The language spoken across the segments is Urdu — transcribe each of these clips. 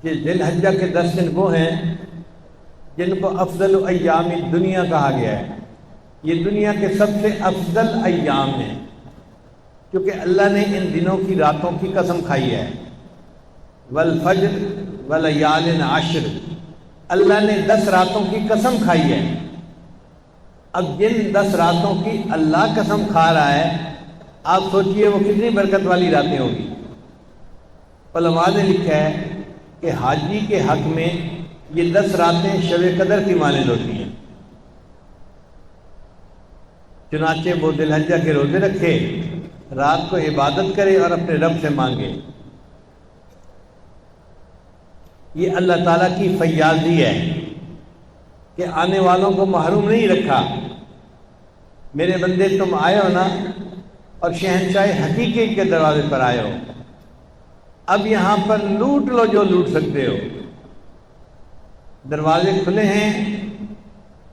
کہ ذی الحجہ کے 10 دن وہ ہیں جن کو افضل ایام دنیا کہا گیا ہے. یہ دنیا کے سب سے افضل ایام ہیں کیونکہ اللہ نے ان دنوں کی راتوں کی قسم کھائی ہے. والفجر ولیال عشر، اللہ نے 10 راتوں کی قسم کھائی ہے. اب جن 10 راتوں کی اللہ قسم کھا رہا ہے، آپ سوچئے وہ کتنی برکت والی راتیں ہوں گی. علماء نے لکھا ہے کہ حاجی کے حق میں یہ 10 راتیں شب قدر کی مانند ہوتی ہیں. چنانچہ وہ ذی الحجہ کے روزے رکھے، رات کو عبادت کرے اور اپنے رب سے مانگے. یہ اللہ تعالیٰ کی فیاضی ہے کہ آنے والوں کو محروم نہیں رکھا. میرے بندے تم آئے ہو نا، اور شہنشاہ حقیقی کے دروازے پر آئے ہو. اب یہاں پر لوٹ لو جو لوٹ سکتے ہو. دروازے کھلے ہیں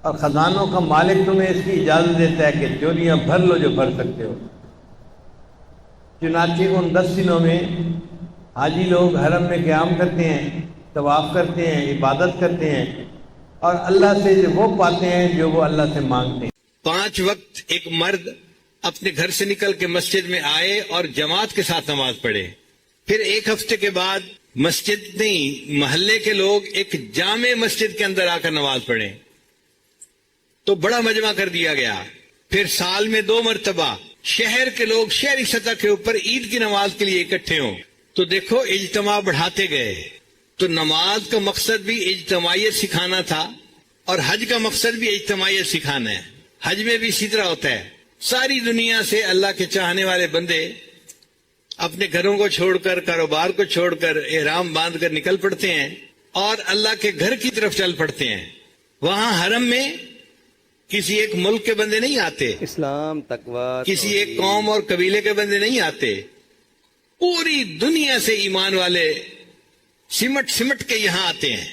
اور خزانوں کا مالک تمہیں اس کی اجازت دیتا ہے کہ چوریاں بھر لو جو بھر سکتے ہو. چنانچہ ان 10 دنوں میں حاجی لوگ حرم میں قیام کرتے ہیں، طواف کرتے ہیں، عبادت کرتے ہیں، اور اللہ سے وہ پاتے ہیں جو وہ اللہ سے مانگتے ہیں. 5 وقت ایک مرد اپنے گھر سے نکل کے مسجد میں آئے اور جماعت کے ساتھ نماز پڑھے. پھر 1 ہفتے کے بعد مسجد نہیں، محلے کے لوگ ایک جامع مسجد کے اندر آ کر نماز پڑھیں تو بڑا مجمع کر دیا گیا. پھر سال میں 2 مرتبہ شہر کے لوگ شہری سطح کے اوپر عید کی نماز کے لیے اکٹھے ہوں. تو دیکھو اجتماع بڑھاتے گئے. تو نماز کا مقصد بھی اجتماعیت سکھانا تھا، اور حج کا مقصد بھی اجتماعیت سکھانا ہے. حج میں بھی اسی طرح ہوتا ہے. ساری دنیا سے اللہ کے چاہنے والے بندے اپنے گھروں کو چھوڑ کر، کاروبار کو چھوڑ کر، احرام باندھ کر نکل پڑتے ہیں اور اللہ کے گھر کی طرف چل پڑتے ہیں. وہاں حرم میں کسی ایک ملک کے بندے نہیں آتے، اسلام تقوی، کسی ایک قوم اور قبیلے کے بندے نہیں آتے. پوری دنیا سے ایمان والے سمٹ سمٹ کے یہاں آتے ہیں.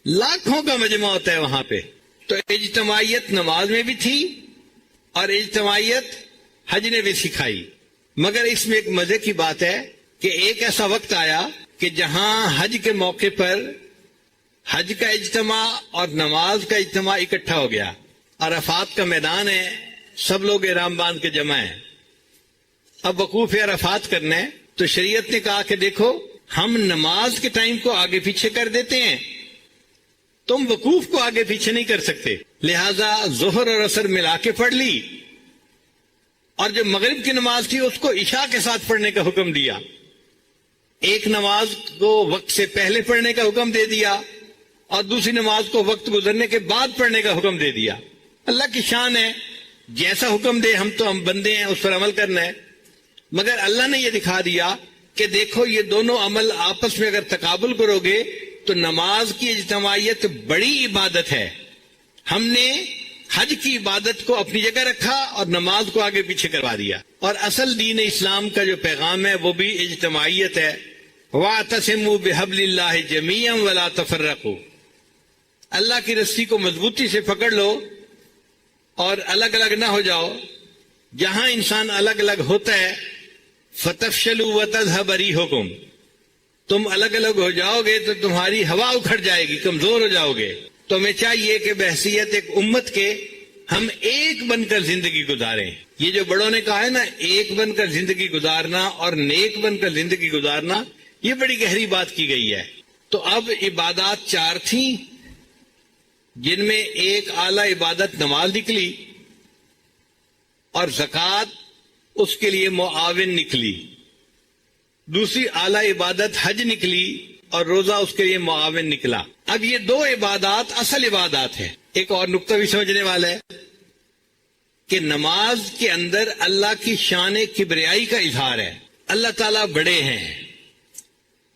لاکھوں کا مجمع ہوتا ہے وہاں پہ. تو اجتماعیت نماز میں بھی تھی اور اجتماعیت حج نے بھی سکھائی. مگر اس میں ایک مزے کی بات ہے کہ ایک ایسا وقت آیا کہ جہاں حج کے موقع پر حج کا اجتماع اور نماز کا اجتماع اکٹھا ہو گیا. عرفات کا میدان ہے، سب لوگ احرام باندھ کے جمع ہیں. اب وقوف عرفات کرنا ہے تو شریعت نے کہا کہ دیکھو ہم نماز کے ٹائم کو آگے پیچھے کر دیتے ہیں، تم وقوف کو آگے پیچھے نہیں کر سکتے. لہذا ظہر اور عصر ملا کے پڑھ لی، اور جو مغرب کی نماز تھی اس کو عشاء کے ساتھ پڑھنے کا حکم دیا. ایک نماز کو وقت سے پہلے پڑھنے کا حکم دے دیا اور دوسری نماز کو وقت گزرنے کے بعد پڑھنے کا حکم دے دیا. اللہ کی شان ہے، جیسا حکم دے ہم بندے ہیں، اس پر عمل کرنا ہے. مگر اللہ نے یہ دکھا دیا کہ دیکھو یہ دونوں عمل آپس میں اگر تقابل کرو گے تو نماز کی اجتماعیت بڑی عبادت ہے. ہم نے حج کی عبادت کو اپنی جگہ رکھا اور نماز کو آگے پیچھے کروا دیا. اور اصل دین اسلام کا جو پیغام ہے وہ بھی اجتماعیت ہے. وَاعْتَصِمُوا بِحَبْلِ اللَّهِ جَمِيعًا وَلَا تَفَرَّقُوا. اللہ کی رسی کو مضبوطی سے پکڑ لو اور الگ الگ نہ ہو جاؤ. جہاں انسان الگ الگ ہوتا ہے فَتَفْشَلُوا وَتَذْهَبَ رِيحُكُمْ، تم الگ الگ ہو جاؤ گے تو تمہاری ہوا اکھڑ جائے گی، کمزور ہو جاؤ گے. تو ہمیں چاہیے کہ بحیثیت ایک امت کے ہم ایک بن کر زندگی گزاریں. یہ جو بڑوں نے کہا ہے نا، ایک بن کر زندگی گزارنا اور نیک بن کر زندگی گزارنا، یہ بڑی گہری بات کی گئی ہے. تو اب عبادات 4 تھیں جن میں ایک اعلیٰ عبادت نماز نکلی اور زکوٰۃ اس کے لیے معاون نکلی. دوسری اعلیٰ عبادت حج نکلی اور روزہ اس کے لیے معاون نکلا. اب یہ 2 عبادات اصل عبادات ہیں. ایک اور نقطہ بھی سمجھنے والا ہے کہ نماز کے اندر اللہ کی شان کبریائی کا اظہار ہے. اللہ تعالیٰ بڑے ہیں،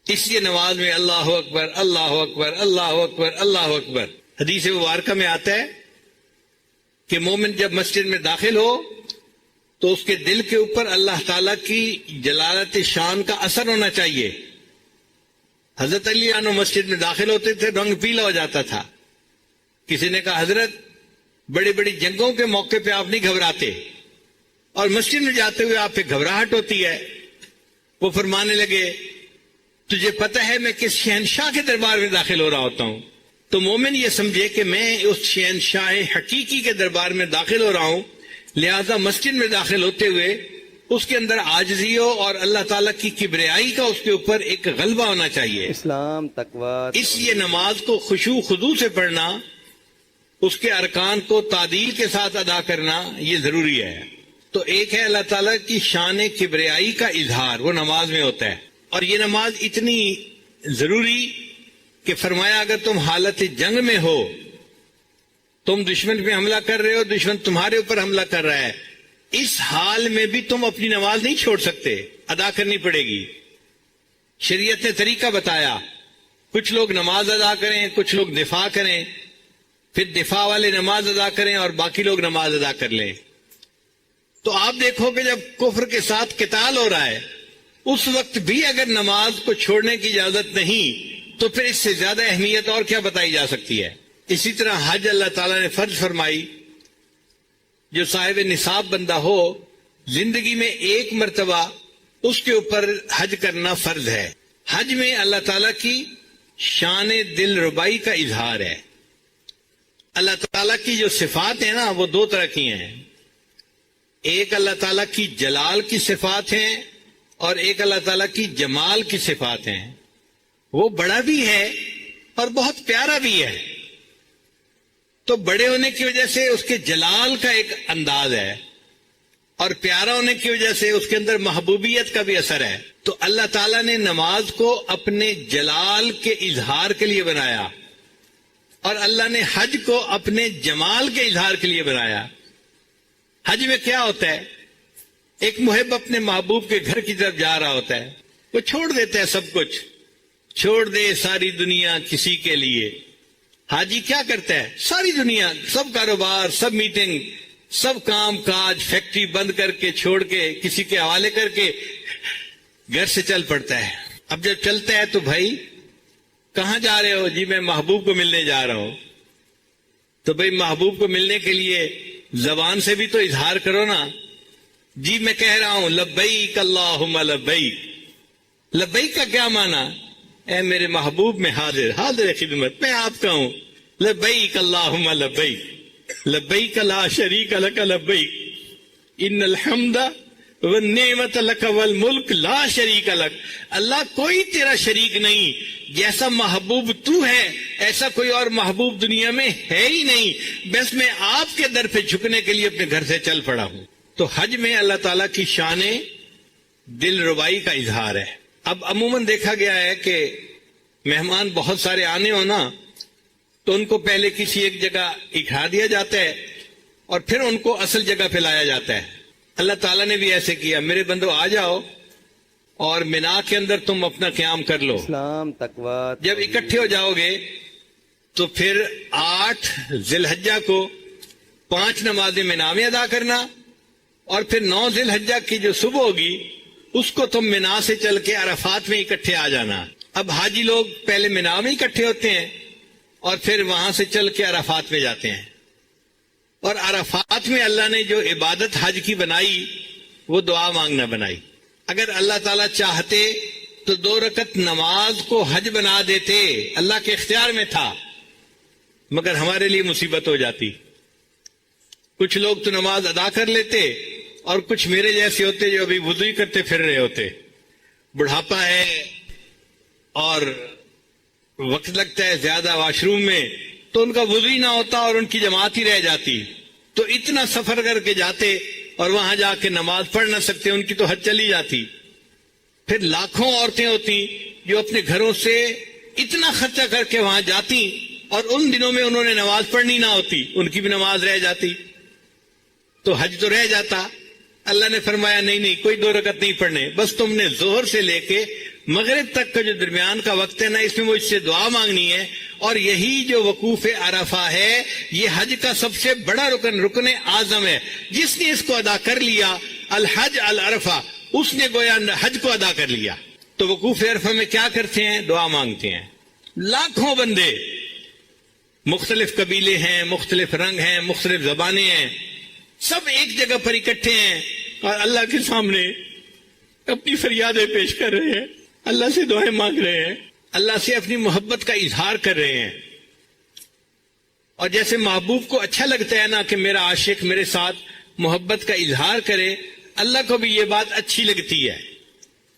اس لیے نماز میں اللہ اکبر اللہ اکبر اللہ اکبر اللہ اکبر. حدیث مبارکہ میں آتا ہے کہ مومن جب مسجد میں داخل ہو تو اس کے دل کے اوپر اللہ تعالیٰ کی جلالت شان کا اثر ہونا چاہیے. حضرت علی عنہ مسجد میں داخل ہوتے تھے، رنگ پیلا ہو جاتا تھا. کسی نے کہا حضرت بڑی بڑی جنگوں کے موقع پہ آپ نہیں گھبراتے اور مسجد میں جاتے ہوئے آپ پہ گھبراہٹ ہوتی ہے. وہ فرمانے لگے تجھے پتہ ہے میں کس شہنشاہ کے دربار میں داخل ہو رہا ہوتا ہوں. تو مومن یہ سمجھے کہ میں اس شہنشاہ حقیقی کے دربار میں داخل ہو رہا ہوں، لہذا مسجد میں داخل ہوتے ہوئے اس کے اندر عاجزی ہو اور اللہ تعالیٰ کی کبریائی کا اس کے اوپر ایک غلبہ ہونا چاہیے. اسلام تقوی. اس لیے نماز کو خشوع خضوع سے پڑھنا، اس کے ارکان کو تعدیل کے ساتھ ادا کرنا یہ ضروری ہے. تو ایک ہے اللہ تعالیٰ کی شان کبریائی کا اظہار، وہ نماز میں ہوتا ہے. اور یہ نماز اتنی ضروری کہ فرمایا اگر تم حالت جنگ میں ہو، تم دشمن پہ حملہ کر رہے ہو، دشمن تمہارے اوپر حملہ کر رہا ہے، اس حال میں بھی تم اپنی نماز نہیں چھوڑ سکتے، ادا کرنی پڑے گی. شریعت نے طریقہ بتایا، کچھ لوگ نماز ادا کریں، کچھ لوگ دفاع کریں، پھر دفاع والے نماز ادا کریں اور باقی لوگ نماز ادا کر لیں. تو آپ دیکھو کہ جب کفر کے ساتھ قتال ہو رہا ہے اس وقت بھی اگر نماز کو چھوڑنے کی اجازت نہیں تو پھر اس سے زیادہ اہمیت اور کیا بتائی جا سکتی ہے. اسی طرح حج اللہ تعالیٰ نے فرض فرمائی، جو صاحب نصاب بندہ ہو زندگی میں ایک مرتبہ اس کے اوپر حج کرنا فرض ہے. حج میں اللہ تعالیٰ کی شان دل ربائی کا اظہار ہے. اللہ تعالیٰ کی جو صفات ہیں نا وہ دو طرح کی ہیں، ایک اللہ تعالیٰ کی جلال کی صفات ہیں اور ایک اللہ تعالیٰ کی جمال کی صفات ہیں. وہ بڑا بھی ہے اور بہت پیارا بھی ہے. تو بڑے ہونے کی وجہ سے اس کے جلال کا ایک انداز ہے اور پیارا ہونے کی وجہ سے اس کے اندر محبوبیت کا بھی اثر ہے. تو اللہ تعالیٰ نے نماز کو اپنے جلال کے اظہار کے لیے بنایا اور اللہ نے حج کو اپنے جمال کے اظہار کے لیے بنایا. حج میں کیا ہوتا ہے، ایک محب اپنے محبوب کے گھر کی طرف جا رہا ہوتا ہے، وہ چھوڑ دیتا ہے سب کچھ، چھوڑ دے ساری دنیا کسی کے لیے. حاجی کیا کرتا ہے، ساری دنیا، سب کاروبار، سب میٹنگ، سب کام کاج، فیکٹری بند کر کے چھوڑ کے کسی کے حوالے کر کے گھر سے چل پڑتا ہے. اب جب چلتا ہے تو بھائی کہاں جا رہے ہو؟ جی میں محبوب کو ملنے جا رہا ہوں. تو بھائی محبوب کو ملنے کے لیے زبان سے بھی تو اظہار کرو نا. جی میں کہہ رہا ہوں لبیک اللہم لبیک. لبیک کا کیا معنی؟ اے میرے محبوب میں حاضر، حاضر خدمت، میں آپ کا ہوں. لبیک اللہم لبیک، لبیک لا شریک لک لبیک، ان الحمد والنعمت لک والملک لا شریک لک. اللہ کوئی تیرا شریک نہیں، جیسا محبوب تو ہے ایسا کوئی اور محبوب دنیا میں ہے ہی نہیں، بس میں آپ کے در پہ جھکنے کے لیے اپنے گھر سے چل پڑا ہوں. تو حج میں اللہ تعالیٰ کی شان دل ربائی کا اظہار ہے. اب عموماً دیکھا گیا ہے کہ مہمان بہت سارے آنے ہو نا تو ان کو پہلے کسی ایک جگہ اکٹھا دیا جاتا ہے اور پھر ان کو اصل جگہ پہ لایا جاتا ہے. اللہ تعالیٰ نے بھی ایسے کیا، میرے بندو آ جاؤ اور مینا کے اندر تم اپنا قیام کر لو. اسلام تقوی. جب اکٹھے ہو جاؤ گے تو پھر 8 ذی الحجہ کو 5 نمازیں مینا میں ادا کرنا اور پھر 9 ذی الحجہ کی جو صبح ہوگی اس کو تم مینا سے چل کے عرفات میں اکٹھے آ جانا. اب حاجی لوگ پہلے مینا میں اکٹھے ہوتے ہیں اور پھر وہاں سے چل کے عرفات میں جاتے ہیں. اور عرفات میں اللہ نے جو عبادت حج کی بنائی وہ دعا مانگنا بنائی. اگر اللہ تعالیٰ چاہتے تو 2 رکعت نماز کو حج بنا دیتے، اللہ کے اختیار میں تھا، مگر ہمارے لیے مصیبت ہو جاتی. کچھ لوگ تو نماز ادا کر لیتے اور کچھ میرے جیسے ہوتے جو ابھی وضو ہی کرتے پھر رہے ہوتے. بڑھاپا ہے اور وقت لگتا ہے زیادہ واش روم میں تو ان کا وضو ہی نہ ہوتا اور ان کی جماعت ہی رہ جاتی. تو اتنا سفر کر کے جاتے اور وہاں جا کے نماز پڑھ نہ سکتے، ان کی تو حج چلی جاتی. پھر لاکھوں عورتیں ہوتی جو اپنے گھروں سے اتنا خرچہ کر کے وہاں جاتی اور ان دنوں میں انہوں نے نماز پڑھنی نہ ہوتی، ان کی بھی نماز رہ جاتی، تو حج تو رہ جاتا. اللہ نے فرمایا نہیں کوئی 2 رکعت نہیں پڑھنے، بس تم نے ظہر سے لے کے مغرب تک کا جو درمیان کا وقت ہے نا اس میں مجھ سے دعا مانگنی ہے. اور یہی جو وقوف عرفہ ہے یہ حج کا سب سے بڑا رکن اعظم ہے. جس نے اس کو ادا کر لیا الحج العرفہ، اس نے گویا حج کو ادا کر لیا. تو وقوف عرفہ میں کیا کرتے ہیں؟ دعا مانگتے ہیں. لاکھوں بندے، مختلف قبیلے ہیں، مختلف رنگ ہیں، مختلف زبانیں ہیں، سب ایک جگہ پر اکٹھے ہیں اور اللہ کے سامنے اپنی فریادیں پیش کر رہے ہیں. اللہ سے دعائیں مانگ رہے ہیں، اللہ سے اپنی محبت کا اظہار کر رہے ہیں. اور جیسے محبوب کو اچھا لگتا ہے نا کہ میرا عاشق میرے ساتھ محبت کا اظہار کرے، اللہ کو بھی یہ بات اچھی لگتی ہے.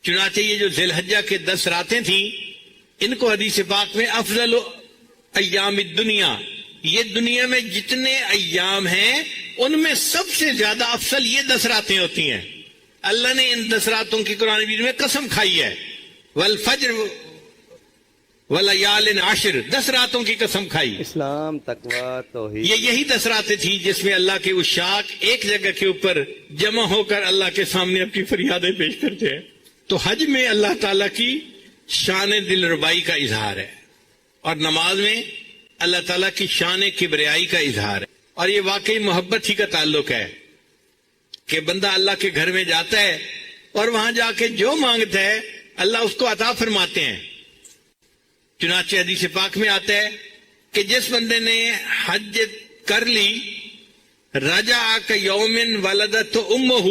چنانچہ یہ جو ذی الحجہ کے 10 راتیں تھیں، ان کو حدیث پاک میں افضل ایام الدنیا، یہ دنیا میں جتنے ایام ہیں ان میں سب سے زیادہ افضل یہ 10 راتیں ہوتی ہیں. اللہ نے ان 10 راتوں کی قرآن مجید میں قسم کھائی ہے، والفجر ولیال عشر، 10 راتوں کی قسم کھائی. اسلام، تقوی، توحید. یہی 10 راتیں تھیں جس میں اللہ کے عشاق ایک جگہ کے اوپر جمع ہو کر اللہ کے سامنے اپنی فریادیں پیش کرتے ہیں. تو حج میں اللہ تعالیٰ کی شان دل ربائی کا اظہار ہے، اور نماز میں اللہ تعالیٰ کی شان کبریائی کا اظہار ہے. اور یہ واقعی محبت ہی کا تعلق ہے کہ بندہ اللہ کے گھر میں جاتا ہے اور وہاں جا کے جو مانگتا ہے اللہ اس کو عطا فرماتے ہیں. چنانچہ حدیث پاک میں آتا ہے کہ جس بندے نے حج کر لی، رجع کیوم ولدت امہ،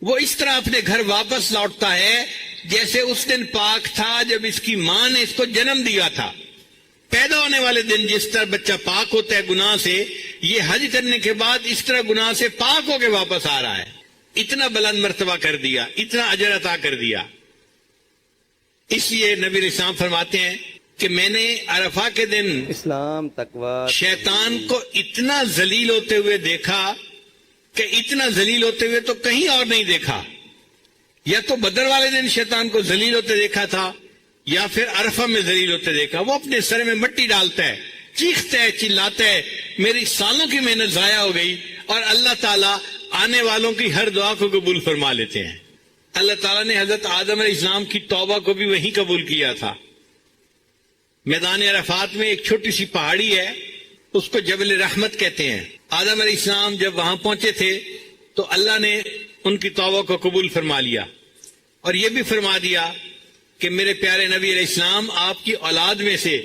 وہ اس طرح اپنے گھر واپس لوٹتا ہے جیسے اس دن پاک تھا جب اس کی ماں نے اس کو جنم دیا تھا. پیدا ہونے والے دن جس طرح بچہ پاک ہوتا ہے گناہ سے، یہ حج کرنے کے بعد اس طرح گناہ سے پاک ہو کے واپس آ رہا ہے. اتنا بلند مرتبہ کر دیا، اتنا اجر عطا کر دیا. اس لیے نبی علیہ السلام فرماتے ہیں کہ میں نے عرفہ کے دن اسلام، تقوی. شیطان کو اتنا ذلیل ہوتے ہوئے دیکھا کہ اتنا ذلیل ہوتے ہوئے تو کہیں اور نہیں دیکھا. یا تو بدر والے دن شیطان کو ذلیل ہوتے دیکھا تھا، یا پھر عرفہ میں ذلیل ہوتے دیکھا. وہ اپنے سر میں مٹی ڈالتا ہے، چیختا ہے، چلاتا ہے، میری سالوں کی محنت ضائع ہو گئی. اور اللہ تعالیٰ آنے والوں کی ہر دعا کو قبول فرما لیتے ہیں. اللہ تعالیٰ نے حضرت آدم علیہ السلام کی توبہ کو بھی وہیں قبول کیا تھا. میدان عرفات میں ایک چھوٹی سی پہاڑی ہے، اس کو جبل رحمت کہتے ہیں. آدم علیہ السلام جب وہاں پہنچے تھے تو اللہ نے ان کی توبہ کو قبول فرما لیا، اور یہ بھی فرما دیا کہ میرے پیارے نبی علیہ السلام، آپ کی اولاد میں سے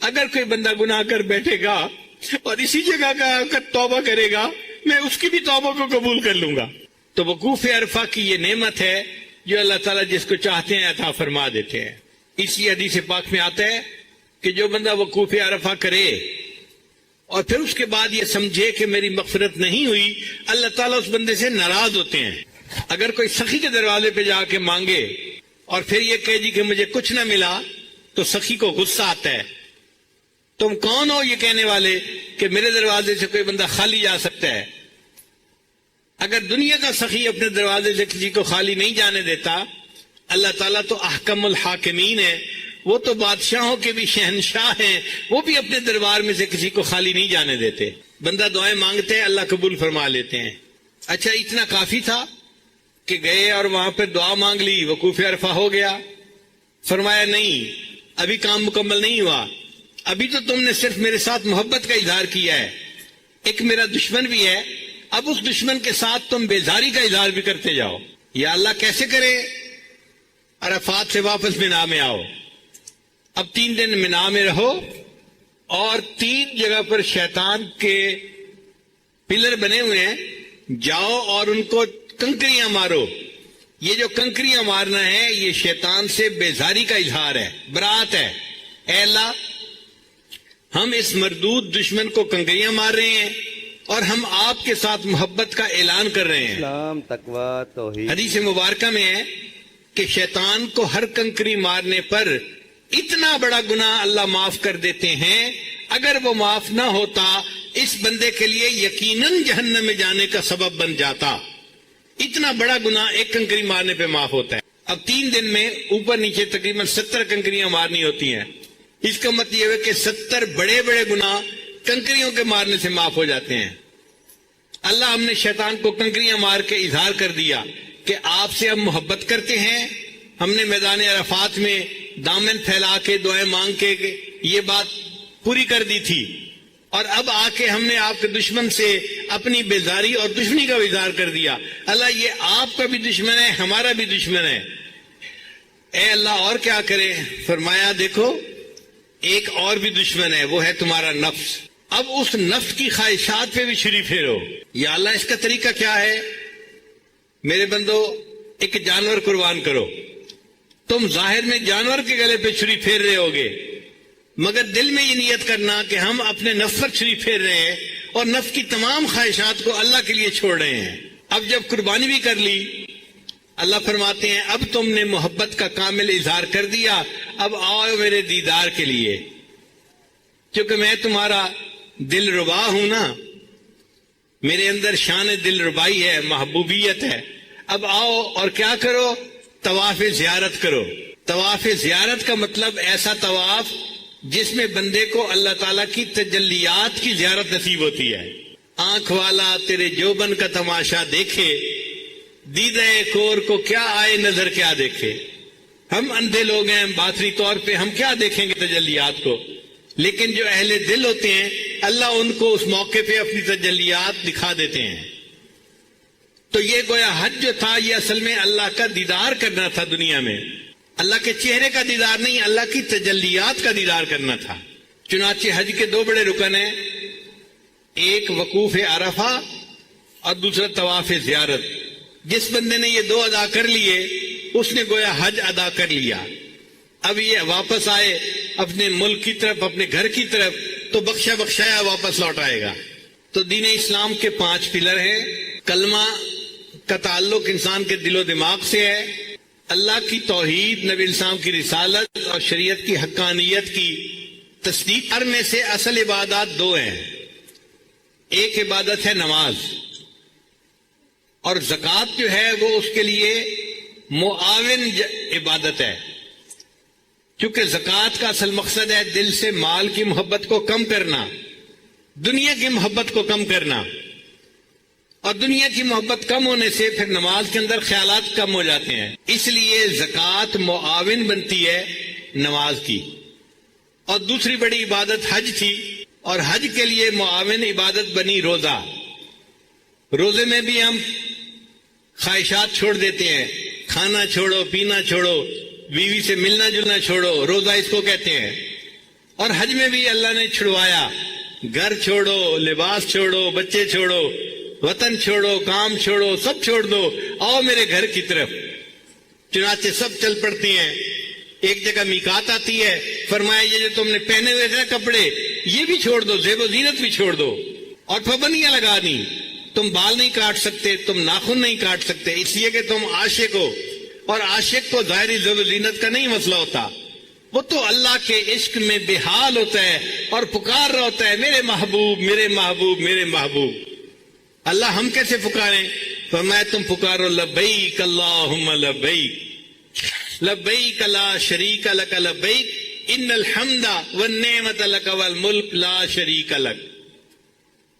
اگر کوئی بندہ گناہ کر بیٹھے گا اور اسی جگہ کا توبہ کرے گا، میں اس کی بھی توبہ کو قبول کر لوں گا. تو وقوف عرفہ کی یہ نعمت ہے جو اللہ تعالیٰ جس کو چاہتے ہیں عطا فرما دیتے ہیں. اسی حدیث پاک میں آتا ہے کہ جو بندہ وقوف عرفہ کرے اور پھر اس کے بعد یہ سمجھے کہ میری مغفرت نہیں ہوئی، اللہ تعالیٰ اس بندے سے ناراض ہوتے ہیں. اگر کوئی سخی کے دروازے پہ جا کے مانگے اور پھر یہ کہے جی کہ مجھے کچھ نہ ملا، تو سخی کو غصہ آتا ہے. تم کون ہو یہ کہنے والے کہ میرے دروازے سے کوئی بندہ خالی جا سکتا ہے؟ اگر دنیا کا سخی اپنے دروازے سے کسی کو خالی نہیں جانے دیتا، اللہ تعالیٰ تو احکم الحاکمین ہے، وہ تو بادشاہوں کے بھی شہنشاہ ہیں، وہ بھی اپنے دربار میں سے کسی کو خالی نہیں جانے دیتے. بندہ دعائیں مانگتے ہیں، اللہ قبول فرما لیتے ہیں. اچھا، اتنا کافی تھا کہ گئے اور وہاں پہ دعا مانگ لی، وقوف عرفہ ہو گیا؟ فرمایا نہیں، ابھی کام مکمل نہیں ہوا. ابھی تو تم نے صرف میرے ساتھ محبت کا اظہار کیا ہے. ایک میرا دشمن بھی ہے، اب اس دشمن کے ساتھ تم بیزاری کا اظہار بھی کرتے جاؤ. یا اللہ کیسے کرے؟ عرفات سے واپس مینا میں آؤ، اب 3 دن مینا میں رہو، اور 3 جگہ پر شیطان کے پلر بنے ہوئے ہیں، جاؤ اور ان کو کنکریاں مارو. یہ جو کنکریاں مارنا ہے یہ شیطان سے بیزاری کا اظہار ہے، برات ہے. اے اللہ، ہم اس مردود دشمن کو کنکریاں مار رہے ہیں اور ہم آپ کے ساتھ محبت کا اعلان کر رہے ہیں. اسلام، تقوی، توحید. حدیث مبارکہ میں ہے کہ شیطان کو ہر کنکری مارنے پر اتنا بڑا گناہ اللہ معاف کر دیتے ہیں، اگر وہ معاف نہ ہوتا اس بندے کے لیے یقیناً جہنم میں جانے کا سبب بن جاتا. اتنا بڑا گناہ ایک کنکری مارنے پہ معاف ہوتا ہے. اب 3 دن میں اوپر نیچے تقریباً 70 کنکریاں مارنی ہوتی ہیں. اس کا مطلب یہ ہے کہ 70 بڑے بڑے گناہ کنکریوں کے مارنے سے معاف ہو جاتے ہیں. اللہ ہم نے شیطان کو کنکریاں مار کے اظہار کر دیا کہ آپ سے ہم محبت کرتے ہیں. ہم نے میدان عرفات میں دامن پھیلا کے دعائیں مانگ کے یہ بات پوری کر دی تھی، اور اب آ کے ہم نے آپ کے دشمن سے اپنی بیزاری اور دشمنی کا اظہار کر دیا. اللہ یہ آپ کا بھی دشمن ہے، ہمارا بھی دشمن ہے. اے اللہ اور کیا کرے؟ فرمایا دیکھو ایک اور بھی دشمن ہے، وہ ہے تمہارا نفس. اب اس نفس کی خواہشات پہ بھی چھری پھیرو. یا اللہ اس کا طریقہ کیا ہے؟ میرے بندو ایک جانور قربان کرو، تم ظاہر میں جانور کے گلے پہ چھری پھیر رہے ہوگے، مگر دل میں یہ نیت کرنا کہ ہم اپنے نفس پر چھری پھیر رہے ہیں اور نفس کی تمام خواہشات کو اللہ کے لیے چھوڑ رہے ہیں۔ اب جب قربانی بھی کر لی، اللہ فرماتے ہیں اب تم نے محبت کا کامل اظہار کر دیا، اب آؤ میرے دیدار کے لیے، کیونکہ میں تمہارا دل ربا ہوں نا، میرے اندر شان دل ربائی ہے، محبوبیت ہے۔ اب آؤ اور کیا کرو؟ طواف زیارت کرو۔ طواف زیارت کا مطلب ایسا طواف جس میں بندے کو اللہ تعالیٰ کی تجلیات کی زیارت نصیب ہوتی ہے۔ آنکھ والا تیرے جوبن کا تماشا دیکھے، دیدہ کور کو کیا آئے نظر کیا دیکھے۔ ہم اندھے لوگ ہیں، باطنی طور پہ ہم کیا دیکھیں گے تجلیات کو، لیکن جو اہل دل ہوتے ہیں اللہ ان کو اس موقع پہ اپنی تجلیات دکھا دیتے ہیں۔ تو یہ گویا حج جو تھا یہ اصل میں اللہ کا دیدار کرنا تھا دنیا میں، اللہ کے چہرے کا دیدار نہیں، اللہ کی تجلیات کا دیدار کرنا تھا۔ چنانچہ حج کے دو بڑے رکن ہیں، ایک وقوف عرفہ اور دوسرا طواف زیارت۔ جس بندے نے یہ دو ادا کر لیے اس نے گویا حج ادا کر لیا۔ اب یہ واپس آئے اپنے ملک کی طرف، اپنے گھر کی طرف، تو بخشا بخشایا واپس لوٹ آئے گا۔ تو دین اسلام کے 5 پلر ہیں۔ کلمہ کا تعلق انسان کے دل و دماغ سے ہے، اللہ کی توحید، نبی اسلام کی رسالت اور شریعت کی حقانیت کی تصدیق۔ ہر میں سے اصل عبادات 2 ہیں، ایک عبادت ہے نماز، اور زکوٰۃ جو ہے وہ اس کے لیے معاون عبادت ہے، کیونکہ زکوٰۃ کا اصل مقصد ہے دل سے مال کی محبت کو کم کرنا، دنیا کی محبت کو کم کرنا، اور دنیا کی محبت کم ہونے سے پھر نماز کے اندر خیالات کم ہو جاتے ہیں۔ اس لیے زکوٰۃ معاون بنتی ہے نماز کی۔ اور دوسری بڑی عبادت حج تھی، اور حج کے لیے معاون عبادت بنی روزہ۔ روزے میں بھی ہم خواہشات چھوڑ دیتے ہیں، کھانا چھوڑو، پینا چھوڑو، بیوی سے ملنا جلنا چھوڑو، روزہ اس کو کہتے ہیں۔ اور حج میں بھی اللہ نے چھڑوایا، گھر چھوڑو، لباس چھوڑو، بچے چھوڑو، وطن چھوڑو، کام چھوڑو، سب چھوڑ دو، آؤ میرے گھر کی طرف۔ چنانچہ سب چل پڑتی ہیں۔ ایک جگہ میقات آتی ہے، فرمایا یہ جو تم نے پہنے ہوئے تھے کپڑے یہ بھی چھوڑ دو، زیب و زینت بھی چھوڑ دو، اور پابندیاں لگا دی، تم بال نہیں کاٹ سکتے، تم ناخن نہیں کاٹ سکتے، اس لیے کہ تم عاشق ہو، اور عاشق کو ظاہری زیب و زینت کا نہیں مسئلہ ہوتا، وہ تو اللہ کے عشق میں بے حال ہوتا ہے اور پکار رہا ہوتا ہے میرے محبوب میرے محبوب میرے محبوب۔ اللہ ہم کیسے پکاریں؟ فرمایا تم پکارو لبیک اللہم لبیک لبیک لا شریک لک لبیک ان الحمد والنعمت لک والملک لا شریک لک۔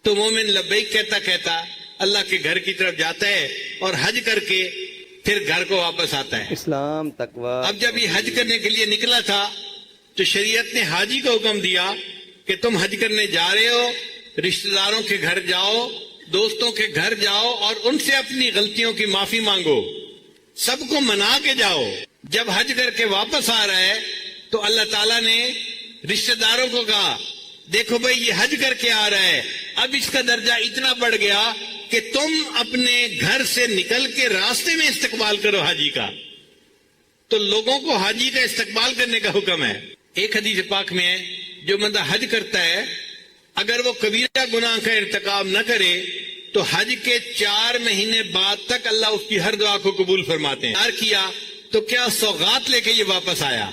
تو مومن لبیک کہتا کہتا اللہ کے گھر کی طرف جاتا ہے اور حج کر کے پھر گھر کو واپس آتا ہے۔ اسلام تقوی۔ اب جب یہ حج کرنے کے لیے نکلا تھا تو شریعت نے حاجی کو حکم دیا کہ تم حج کرنے جا رہے ہو، رشتہ داروں کے گھر جاؤ، دوستوں کے گھر جاؤ اور ان سے اپنی غلطیوں کی معافی مانگو، سب کو منا کے جاؤ۔ جب حج کر کے واپس آ رہا ہے تو اللہ تعالیٰ نے رشتہ داروں کو کہا دیکھو بھائی یہ حج کر کے آ رہا ہے، اب اس کا درجہ اتنا بڑھ گیا کہ تم اپنے گھر سے نکل کے راستے میں استقبال کرو حاجی کا۔ تو لوگوں کو حاجی کا استقبال کرنے کا حکم ہے۔ ایک حدیث پاک میں ہے جو بندہ حج کرتا ہے اگر وہ کبیرہ گناہ کا ارتکاب نہ کرے تو حج کے 4 مہینے بعد تک اللہ اس کی ہر دعا کو قبول فرماتے ہیں۔ کیا تو کیا سوغات لے کے یہ واپس آیا؟